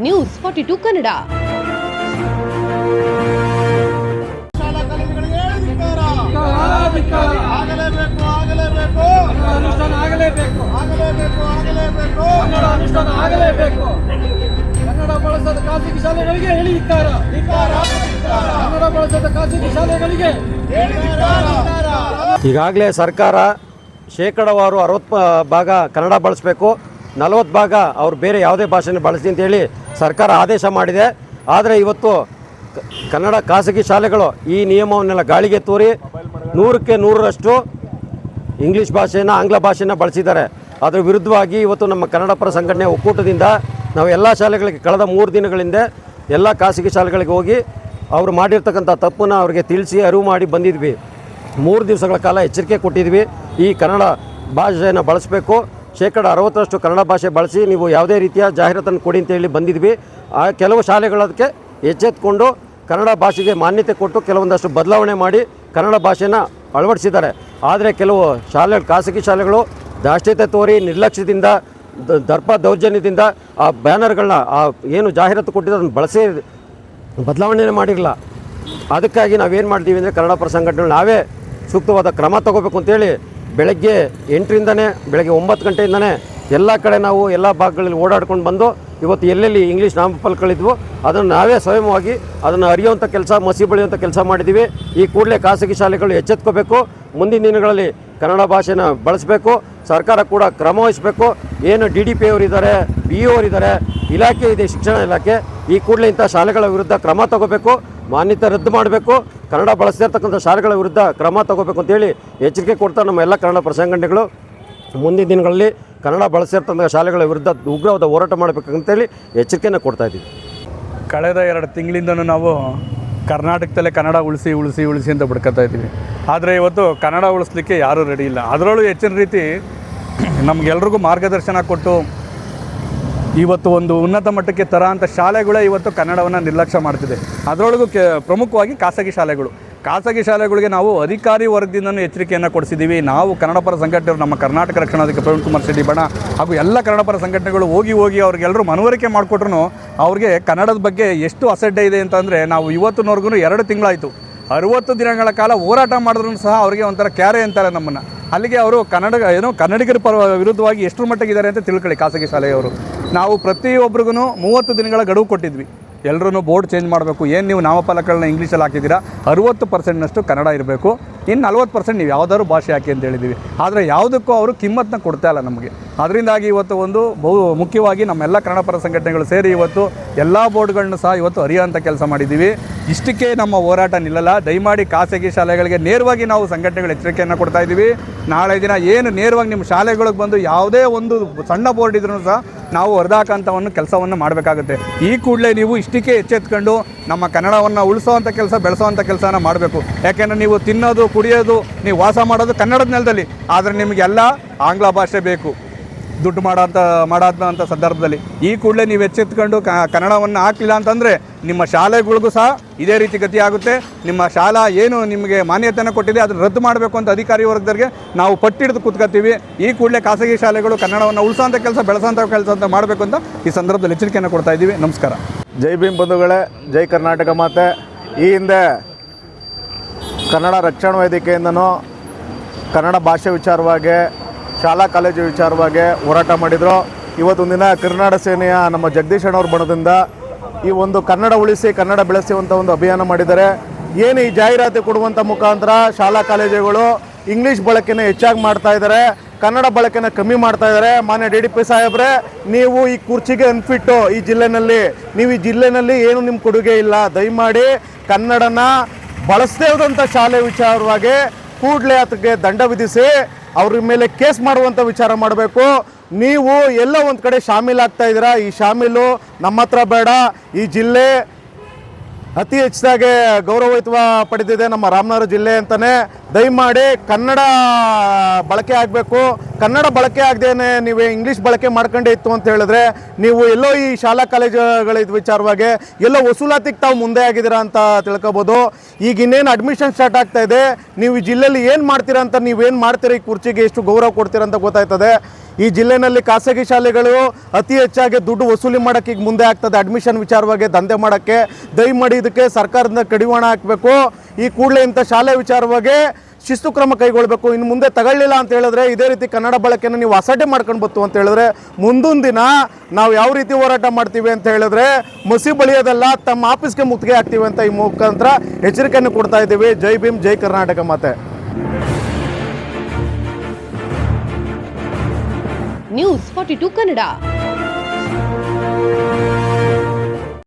News 42 Kannada. Kannada ಬಳಸದ ಖಾಸಗಿ ಶಾಲೆಗಳಿಗೆ ಹೇಳಿದ್ದಾರೆ. ಕನ್ನಡ ಬಳಸದ ಖಾಸಗಿ ಶಾಲೆಗಳಿಗೆ ಈಗಾಗಲೇ ಸರ್ಕಾರ ಶೇಕಡವಾರು 60 ಭಾಗ ಕನ್ನಡ ಬಳಸಬೇಕು, 40 ಭಾಗ ಅವ್ರು ಬೇರೆ ಯಾವುದೇ ಭಾಷೆನ ಬಳಸಿ ಅಂತೇಳಿ ಸರ್ಕಾರ ಆದೇಶ ಮಾಡಿದೆ. ಆದರೆ ಇವತ್ತು ಕನ್ನಡ ಖಾಸಗಿ ಶಾಲೆಗಳು ಈ ನಿಯಮವನ್ನೆಲ್ಲ ಗಾಳಿಗೆ ತೂರಿ 100ಕ್ಕೆ 100ರಷ್ಟು ಇಂಗ್ಲೀಷ್ ಭಾಷೆಯನ್ನು ಆಂಗ್ಲ ಭಾಷೆಯನ್ನು ಬಳಸಿದ್ದಾರೆ. ಅದರ ವಿರುದ್ಧವಾಗಿ ಇವತ್ತು ನಮ್ಮ ಕನ್ನಡ ಪರ ಸಂಘಟನೆ ಒಕ್ಕೂಟದಿಂದ ನಾವು ಎಲ್ಲ ಶಾಲೆಗಳಿಗೆ ಕಳೆದ 3 ದಿನಗಳಿಂದ ಎಲ್ಲ ಖಾಸಗಿ ಶಾಲೆಗಳಿಗೆ ಹೋಗಿ ಅವರು ಮಾಡಿರ್ತಕ್ಕಂಥ ತಪ್ಪನ್ನು ಅವರಿಗೆ ತಿಳಿಸಿ ಅರಿವು ಮಾಡಿ ಬಂದಿದ್ವಿ. 3 ದಿವಸಗಳ ಕಾಲ ಎಚ್ಚರಿಕೆ ಕೊಟ್ಟಿದ್ವಿ. ಈ ಕನ್ನಡ ಭಾಷೆಯನ್ನು ಬಳಸಬೇಕು, ಶೇಕಡ 60ರಷ್ಟು ಕನ್ನಡ ಭಾಷೆ ಬಳಸಿ ನೀವು ಯಾವುದೇ ರೀತಿಯ ಜಾಹೀರಾತನ್ನು ಕೊಡಿ ಅಂತೇಳಿ ಬಂದಿದ್ವಿ. ಆ ಕೆಲವು ಶಾಲೆಗಳದಕ್ಕೆ ಎಚ್ಚೆತ್ತುಕೊಂಡು ಕನ್ನಡ ಭಾಷೆಗೆ ಮಾನ್ಯತೆ ಕೊಟ್ಟು ಕೆಲವೊಂದಷ್ಟು ಬದಲಾವಣೆ ಮಾಡಿ ಕನ್ನಡ ಭಾಷೆಯನ್ನು ಅಳವಡಿಸಿದ್ದಾರೆ. ಆದರೆ ಕೆಲವು ಖಾಸಗಿ ಶಾಲೆಗಳು ದಾಷ್ಟ್ಯತೆ ತೋರಿ ನಿರ್ಲಕ್ಷ್ಯದಿಂದ ದರ್ಪ ದೌರ್ಜನ್ಯದಿಂದ ಆ ಬ್ಯಾನರ್ಗಳನ್ನ ಏನು ಜಾಹೀರಾತು ಕೊಟ್ಟಿದ್ದು ಅದನ್ನು ಬಳಸಿ ಬದಲಾವಣೆ ಮಾಡಿರಲ್ಲ. ಅದಕ್ಕಾಗಿ ನಾವೇನು ಮಾಡ್ತೀವಿ ಅಂದರೆ ಕನ್ನಡ ಪರ ಸಂಘಟನೆಗಳು ನಾವೇ ಸೂಕ್ತವಾದ ಕ್ರಮ ತಗೋಬೇಕು ಅಂತೇಳಿ ಬೆಳಗ್ಗೆ 8ರಿಂದನೇ ಬೆಳಗ್ಗೆ 9 ಗಂಟೆಯಿಂದನೇ ಎಲ್ಲ ಕಡೆ ನಾವು ಎಲ್ಲ ಭಾಗಗಳಲ್ಲಿ ಓಡಾಡ್ಕೊಂಡು ಬಂದು ಇವತ್ತು ಎಲ್ಲೆಲ್ಲಿ ಇಂಗ್ಲೀಷ್ ನಾಮಫಲಕಗಳಿದ್ವು ಅದನ್ನು ನಾವೇ ಸ್ವಯಂವಾಗಿ ಅದನ್ನು ಅರಿಯುವಂಥ ಕೆಲಸ, ಮಸಿ ಬಳಿಯುವಂಥ ಕೆಲಸ ಮಾಡಿದ್ದೀವಿ. ಈ ಕೂಡಲೇ ಖಾಸಗಿ ಶಾಲೆಗಳು ಎಚ್ಚೆತ್ಕೋಬೇಕು, ಮುಂದಿನ ದಿನಗಳಲ್ಲಿ ಕನ್ನಡ ಭಾಷೆನ ಬಳಸಬೇಕು, ಸರ್ಕಾರ ಕೂಡ ಕ್ರಮ ವಹಿಸಬೇಕು. ಏನು DDP ಅವರಿದ್ದಾರೆ, BO ಅವರಿದ್ದಾರೆ, ಇಲಾಖೆ ಇದೆ ಶಿಕ್ಷಣ ಇಲಾಖೆ, ಈ ಕೂಡಲೇ ಇಂಥ ಶಾಲೆಗಳ ವಿರುದ್ಧ ಕ್ರಮ ತಗೋಬೇಕು, ಮಾನ್ಯತೆ ರದ್ದು ಮಾಡಬೇಕು, ಕನ್ನಡ ಬಳಸ್ತಿರ್ತಕ್ಕಂಥ ಶಾಲೆಗಳ ವಿರುದ್ಧ ಕ್ರಮ ತಗೋಬೇಕು ಅಂತೇಳಿ ಎಚ್ಚರಿಕೆ ಕೊಡ್ತಾ ನಮ್ಮ ಎಲ್ಲ ಕನ್ನಡ ಪರ ಸಂಘಟನೆಗಳು ಮುಂದಿನ ದಿನಗಳಲ್ಲಿ ಕನ್ನಡ ಬಳಸಿರ್ತಕ್ಕಂಥ ಶಾಲೆಗಳ ವಿರುದ್ಧ ಉಗ್ರವಾದ ಹೋರಾಟ ಮಾಡಬೇಕಂತೇಳಿ ಎಚ್ಚರಿಕೆಯನ್ನು ಕೊಡ್ತಾಯಿದ್ದೀವಿ. ಕಳೆದ 2 ತಿಂಗಳಿಂದನೂ ನಾವು ಕರ್ನಾಟಕದಲ್ಲೇ ಕನ್ನಡ ಉಳಿಸಿ ಉಳಿಸಿ ಉಳಿಸಿ ಅಂತ ಬಿಡ್ಕೊತಾ ಇದ್ದೀವಿ. ಆದರೆ ಇವತ್ತು ಕನ್ನಡ ಉಳಿಸ್ಲಿಕ್ಕೆ ಯಾರೂ ರೆಡಿ ಇಲ್ಲ. ಅದರಲ್ಲೂ ಹೆಚ್ಚಿನ ರೀತಿ ನಮಗೆಲ್ರಿಗೂ ಮಾರ್ಗದರ್ಶನ ಕೊಟ್ಟು ಇವತ್ತು ಒಂದು ಉನ್ನತ ಮಟ್ಟಕ್ಕೆ ತರೋಂಥ ಶಾಲೆಗಳೇ ಇವತ್ತು ಕನ್ನಡವನ್ನು ನಿರ್ಲಕ್ಷ್ಯ ಮಾಡ್ತಿದೆ. ಅದರೊಳಗೂ ಪ್ರಮುಖವಾಗಿ ಖಾಸಗಿ ಶಾಲೆಗಳಿಗೆ ನಾವು ಅಧಿಕಾರಿ ವರ್ಗದಿಂದನೂ ಎಚ್ಚರಿಕೆಯನ್ನು ಕೊಡಿಸಿದ್ದೀವಿ. ನಾವು ಕನ್ನಡ ಪರ ಸಂಘಟನೆಗಳು, ನಮ್ಮ ಕರ್ನಾಟಕ ರಕ್ಷಣಾಧಿಕಾರಿ ಪ್ರವೀಣ್ ಕುಮಾರ್ ಶೆಟ್ಟಿ ಬಣ ಹಾಗೂ ಎಲ್ಲ ಕನ್ನಡ ಪರ ಸಂಘಟನೆಗಳು ಹೋಗಿ ಅವ್ರಿಗೆಲ್ಲರೂ ಮನವರಿಕೆ ಮಾಡಿಕೊಟ್ರು ಅವ್ರಿಗೆ ಕನ್ನಡದ ಬಗ್ಗೆ ಎಷ್ಟು ಅಸಡ್ಡೆ ಇದೆ ಅಂತಂದರೆ, ನಾವು ಇವತ್ತಿನವರೆಗೂ 2 ತಿಂಗಳಾಯಿತು 60 ದಿನಗಳ ಕಾಲ ಹೋರಾಟ ಮಾಡಿದ್ರೂ ಸಹ ಅವರಿಗೆ ಒಂಥರ ಕ್ಯಾರೆ ಅಂತಾರೆ ನಮ್ಮನ್ನು. ಅಲ್ಲಿಗೆ ಅವರು ಕನ್ನಡಿಗರ ವಿರುದ್ಧವಾಗಿ ಎಷ್ಟರ ಮಟ್ಟಿಗಿದ್ದಾರೆ ಅಂತ ತಿಳ್ಕೊಳ್ಳಿ ಖಾಸಗಿ ಶಾಲೆಯವರು. ನಾವು ಪ್ರತಿಯೊಬ್ಬರಿಗೂ 30 ದಿನಗಳ ಗಡುವು ಕೊಟ್ಟಿದ್ವಿ. ಎಲ್ಲರೂ ಬೋರ್ಡ್ ಚೇಂಜ್ ಮಾಡಬೇಕು, ಏನು ನೀವು ನಾಮಫಲಕಗಳನ್ನ ಇಂಗ್ಲೀಷಲ್ಲಿ ಹಾಕಿದ್ದೀರಾ 60%ನಷ್ಟು ಕನ್ನಡ ಇರಬೇಕು, ಇನ್ನು 40% ನೀವು ಯಾವುದಾದ್ರು ಭಾಷೆ ಹಾಕಿ ಅಂತ ಹೇಳಿದ್ದೀವಿ. ಆದರೆ ಯಾವುದಕ್ಕೂ ಅವರು ಕಿಮ್ಮತ್ತನ್ನ ಕೊಡ್ತಾ ಇಲ್ಲ ನಮಗೆ. ಅದರಿಂದಾಗಿ ಇವತ್ತು ಒಂದು ಮುಖ್ಯವಾಗಿ ನಮ್ಮೆಲ್ಲ ಕನ್ನಡ ಪರ ಸಂಘಟನೆಗಳು ಸೇರಿ ಇವತ್ತು ಎಲ್ಲ ಬೋರ್ಡ್ಗಳನ್ನ ಸಹ ಇವತ್ತು ಅರಿಯೋಂಥ ಕೆಲಸ ಮಾಡಿದ್ದೀವಿ. ಇಷ್ಟಕ್ಕೆ ನಮ್ಮ ಹೋರಾಟ ನಿಲ್ಲಲ್ಲ. ದಯಮಾಡಿ ಖಾಸಗಿ ಶಾಲೆಗಳಿಗೆ ನೇರವಾಗಿ ನಾವು ಸಂಘಟನೆಗಳು ಎಚ್ಚರಿಕೆಯನ್ನು ಕೊಡ್ತಾ ಇದ್ದೀವಿ. ನಾಳೆ ದಿನ ಏನು ನೇರವಾಗಿ ನಿಮ್ಮ ಶಾಲೆಗಳಿಗೆ ಬಂದು ಯಾವುದೇ ಒಂದು ಸಣ್ಣ ಬೋರ್ಡ್ ಇದ್ರೂ ಸಹ ನಾವು ಹೊರದಾಕಂಥವನ್ನು ಕೆಲಸವನ್ನು ಮಾಡಬೇಕಾಗುತ್ತೆ. ಈ ಕೂಡಲೇ ನೀವು ಇಷ್ಟಕ್ಕೆ ಎಚ್ಚೆತ್ಕೊಂಡು ನಮ್ಮ ಕನ್ನಡವನ್ನು ಉಳಿಸೋವಂಥ ಕೆಲಸ, ಬೆಳೆಸೋವಂಥ ಕೆಲಸನ ಮಾಡಬೇಕು. ಯಾಕೆಂದರೆ ನೀವು ತಿನ್ನೋದು, ಕುಡಿಯೋದು, ನೀವು ವಾಸ ಮಾಡೋದು ಕನ್ನಡದ ನೆಲದಲ್ಲಿ, ಆದರೆ ನಿಮಗೆಲ್ಲ ಆಂಗ್ಲ ಭಾಷೆ ಬೇಕು ದುಡ್ಡು ಮಾಡೋಂಥ ಸಂದರ್ಭದಲ್ಲಿ. ಈ ಕೂಡಲೇ ನೀವು ಎಚ್ಚೆತ್ಕೊಂಡು ಕನ್ನಡವನ್ನು ಹಾಕಲಿಲ್ಲ ಅಂತಂದರೆ ನಿಮ್ಮ ಶಾಲೆಗಳಿಗೂ ಸಹ ಇದೇ ರೀತಿ ಗತಿ ಆಗುತ್ತೆ. ನಿಮ್ಮ ಶಾಲಾ ಏನು ನಿಮಗೆ ಮಾನ್ಯತೆಯನ್ನು ಕೊಟ್ಟಿದೆ ಅದನ್ನು ರದ್ದು ಮಾಡಬೇಕು ಅಂತ ಅಧಿಕಾರಿ ವರ್ಗದವರಿಗೆ ನಾವು ಪಟ್ಟಿಡಿದು ಕೂತ್ಕೊತೀವಿ. ಈ ಕೂಡಲೇ ಖಾಸಗಿ ಶಾಲೆಗಳು ಕನ್ನಡವನ್ನು ಉಳಿಸೋಂಥ ಕೆಲಸ, ಬೆಳೆಸೋಂಥ ಕೆಲಸ ಅಂತ ಮಾಡಬೇಕು ಅಂತ ಈ ಸಂದರ್ಭದಲ್ಲಿ ಎಚ್ಚರಿಕೆಯನ್ನು ಕೊಡ್ತಾ ಇದ್ದೀವಿ. ನಮಸ್ಕಾರ. ಜೈ ಭೀಮ್ ಬಂಧುಗಳೇ, ಜೈ ಕರ್ನಾಟಕ ಮಾತೆ. ಈ ಹಿಂದೆ ಕನ್ನಡ ರಕ್ಷಣಾ ವೇದಿಕೆಯಿಂದನೂ ಕನ್ನಡ ಭಾಷೆ ವಿಚಾರವಾಗಿ, ಶಾಲಾ ಕಾಲೇಜು ವಿಚಾರವಾಗಿ ಹೋರಾಟ ಮಾಡಿದರು. ಇವತ್ತೊಂದು ದಿನ ಕರ್ನಾಟಕ ಸೇನೆಯ ನಮ್ಮ ಜಗದೀಶ್ ಅಣ್ಣವ್ರ ಬಣದಿಂದ ಈ ಒಂದು ಕನ್ನಡ ಉಳಿಸಿ ಕನ್ನಡ ಬೆಳೆಸುವಂಥ ಒಂದು ಅಭಿಯಾನ ಮಾಡಿದ್ದಾರೆ. ಏನು ಈ ಜಾಹೀರಾತು ಕೊಡುವಂಥ ಮುಖಾಂತರ ಶಾಲಾ ಕಾಲೇಜುಗಳು ಇಂಗ್ಲೀಷ್ ಬಳಕೆನ ಹೆಚ್ಚಾಗಿ ಮಾಡ್ತಾ ಇದ್ದಾರೆ, ಕನ್ನಡ ಬಳಕೆನ ಕಮ್ಮಿ ಮಾಡ್ತಾ ಇದ್ದಾರೆ. ಮಾನ್ಯ DDP ಸಾಹೇಬ್ರೆ, ನೀವು ಈ ಕುರ್ಚಿಗೆ ಅನ್ಫಿಟ್ಟು ಈ ಜಿಲ್ಲೆನಲ್ಲಿ, ನೀವು ಈ ಜಿಲ್ಲೆನಲ್ಲಿ ಏನು ನಿಮ್ಮ ಕೊಡುಗೆ ಇಲ್ಲ. ದಯಮಾಡಿ ಕನ್ನಡನ ಬಳಸದೇ ಹೋದಂಥ ಶಾಲೆ ವಿಚಾರವಾಗಿ ಕೂಡಲೇ ಅದಕ್ಕೆ ದಂಡ ವಿಧಿಸಿ ಅವ್ರ ಮೇಲೆ ಕೇಸ್ ಮಾಡುವಂಥ ವಿಚಾರ ಮಾಡಬೇಕು. ನೀವು ಎಲ್ಲ ಒಂದು ಕಡೆ ಶಾಮೀಲಾಗ್ತಾ ಇದ್ದೀರಾ. ಈ ಶಾಮೀಲು ನಮ್ಮ ಹತ್ರ ಬೇಡ. ಈ ಜಿಲ್ಲೆ ಅತಿ ಹೆಚ್ಚಾಗಿ ಗೌರವಯುತ ಪಡೆದಿದೆ ನಮ್ಮ ರಾಮನಗರ ಜಿಲ್ಲೆ ಅಂತಲೇ. ದಯಮಾಡಿ ಕನ್ನಡ ಬಳಕೆ ಆಗಬೇಕು. ಕನ್ನಡ ಬಳಕೆ ಆಗದೇನೆ ನೀವು ಇಂಗ್ಲೀಷ್ ಬಳಕೆ ಮಾಡ್ಕೊಂಡೇ ಇತ್ತು ಅಂತ ಹೇಳಿದ್ರೆ ನೀವು ಎಲ್ಲೋ ಈ ಶಾಲಾ ಕಾಲೇಜುಗಳಿದ ವಿಚಾರವಾಗಿ ಎಲ್ಲೋ ವಸೂಲಾತಿಗೆ ತಾವು ಮುಂದೆ ಆಗಿದ್ದೀರಾ ಅಂತ ತಿಳ್ಕೊಬೋದು. ಈಗ ಇನ್ನೇನು ಅಡ್ಮಿಷನ್ ಸ್ಟಾರ್ಟ್ ಆಗ್ತಾ ಇದೆ. ನೀವು ಈ ಜಿಲ್ಲೆಯಲ್ಲಿ ಏನು ಮಾಡ್ತೀರಾ ಅಂತ, ನೀವೇನು ಮಾಡ್ತೀರಾ, ಈ ಕುರ್ಚಿಗೆ ಎಷ್ಟು ಗೌರವ ಕೊಡ್ತೀರಾ ಅಂತ ಗೊತ್ತಾಯ್ತದೆ. ಈ ಜಿಲ್ಲೆನಲ್ಲಿ ಖಾಸಗಿ ಶಾಲೆಗಳು ಅತಿ ಹೆಚ್ಚಾಗಿ ದುಡ್ಡು ವಸೂಲಿ ಮಾಡೋಕ್ಕೆ ಈಗ ಮುಂದೆ ಆಗ್ತದೆ. ಅಡ್ಮಿಷನ್ ವಿಚಾರವಾಗಿ ದಂಧೆ ಮಾಡೋಕ್ಕೆ ದಯಮಾಡಿ ಇದಕ್ಕೆ ಸರ್ಕಾರದಿಂದ ಕಡಿವಾಣ ಹಾಕಬೇಕು. ಈ ಕೂಡಲೇ ಇಂಥ ಶಾಲೆ ವಿಚಾರವಾಗಿ ಶಿಸ್ತು ಕ್ರಮ ಕೈಗೊಳ್ಳಬೇಕು. ಇನ್ನು ಮುಂದೆ ತಗೊಳ್ಳಿಲ್ಲ ಅಂತ ಹೇಳಿದ್ರೆ ಇದೇ ರೀತಿ ಕನ್ನಡ ಬಳಕೆಯನ್ನು ನೀವು ಅಸಡ್ಡೆ ಮಾಡ್ಕೊಂಡು ಬತ್ತು ಅಂತ ಹೇಳಿದ್ರೆ ಮುಂದೊಂದು ದಿನ ನಾವು ಯಾವ ರೀತಿ ಹೋರಾಟ ಮಾಡ್ತೀವಿ ಅಂತ ಹೇಳಿದ್ರೆ ಮಸಿ ಬಳಿಯೋದಲ್ಲ, ತಮ್ಮ ಆಫೀಸ್ಗೆ ಮುತ್ತಿಗೆ ಹಾಕ್ತೀವಿ ಅಂತ ಈ ಮುಖಾಂತರ ಎಚ್ಚರಿಕೆಯನ್ನು ಕೊಡ್ತಾ ಇದ್ದೀವಿ. ಜೈ ಭೀಮ್, ಜೈ ಕರ್ನಾಟಕ ಮಾತೆ. ನ್ಯೂಸ್ 42 ಕನ್ನಡ.